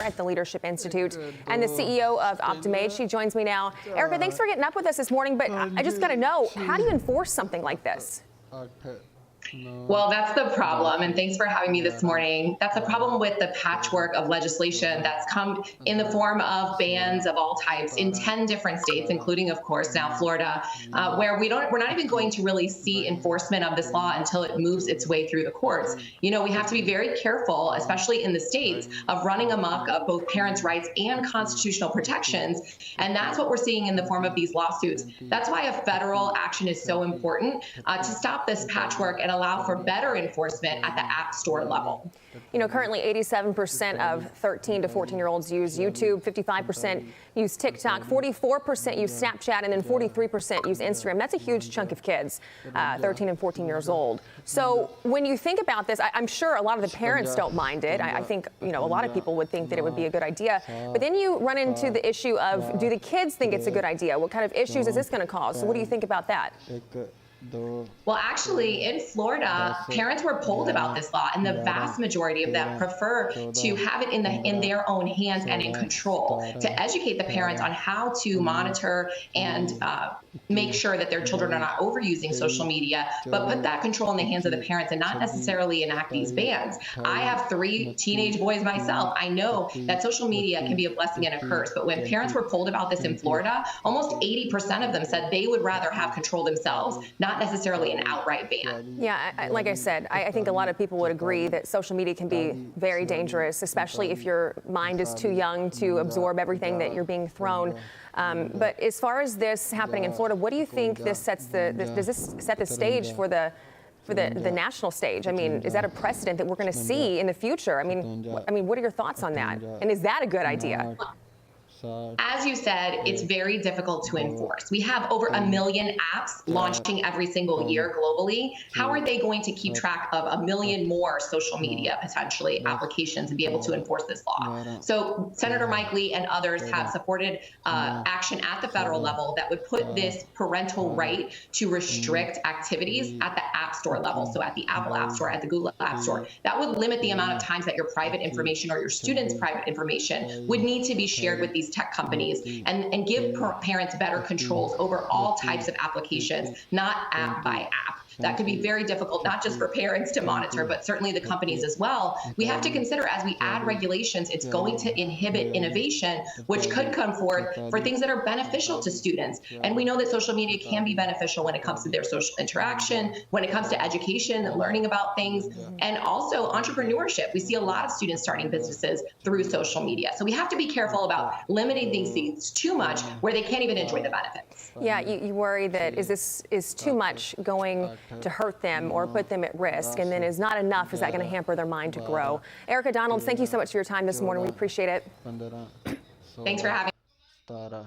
At the Leadership Institute and the CEO of Optimade. She joins me now. Erica, thanks for getting up with us this morning, but I just got to know, how do you enforce something like this? Well, that's the problem, and thanks for having me this morning. That's the problem with the patchwork of legislation that's come in the form of bans of all types in 10 different states, including, of course, now Florida, where we're not even going to really see enforcement of this law until it moves its way through the courts. You know, we have to be very careful, especially in the states, of running amok of both parents' rights and constitutional protections, and that's what we're seeing in the form of these lawsuits. That's why a federal action is so important to stop this patchwork and allow for better enforcement at the App Store level. You know, currently 87% of 13 to 14-year-olds use YouTube, 55% use TikTok, 44% use Snapchat, and then 43% use Instagram. That's a huge chunk of kids, 13 and 14 years old. So when you think about this, I'm sure a lot of the parents don't mind it. I think, you know, a lot of people would think that it would be a good idea. But then you run into the issue of, do the kids think it's a good idea? What kind of issues is this going to cause? So what do you think about that? Well, actually, in Florida, parents were polled about this law, and the vast majority of them prefer to have it in their own hands and in control, to educate the parents on how to monitor and make sure that their children are not overusing social media, but put that control in the hands of the parents and not necessarily enact these bans. I have 3 teenage boys myself. I know that social media can be a blessing and a curse, but when parents were polled about this in Florida, almost 80% of them said they would rather have control themselves, not necessarily an outright ban. Yeah, like I said, I think a lot of people would agree that social media can be very dangerous, especially if your mind is too young to absorb everything that you're being thrown. But as far as this happening in Florida, what do you think this sets does this set the stage for the national stage? I mean, is that a precedent that we're going to see in the future? I mean, what are your thoughts on that? And is that a good idea? As you said, it's very difficult to enforce. We have over 1 million apps launching every single year globally. How are they going to keep track of 1 million more social media, potentially, applications and be able to enforce this law? So Senator Mike Lee and others have supported action at the federal level that would put this parental right to restrict activities at the App Store level. So at the Apple App Store, at the Google App Store, that would limit the amount of times that your private information or your students' private information would need to be shared with these tech companies, and give parents better controls over all types of applications, not app by app. That could be very difficult, not just for parents to monitor, but certainly the companies as well. We have to consider, as we add regulations, it's going to inhibit innovation, which could come forth for things that are beneficial to students. And we know that social media can be beneficial when it comes to their social interaction, when it comes to education and learning about things, and also entrepreneurship. We see a lot of students starting businesses through social media. So we have to be careful about limiting these things too much where they can't even enjoy the benefits. Yeah, you worry that is too much going to hurt them or put them at risk, and then is not enough, is that going to hamper their mind to grow? Erica Donalds, thank you so much for your time this morning. We appreciate it. Thanks for having me.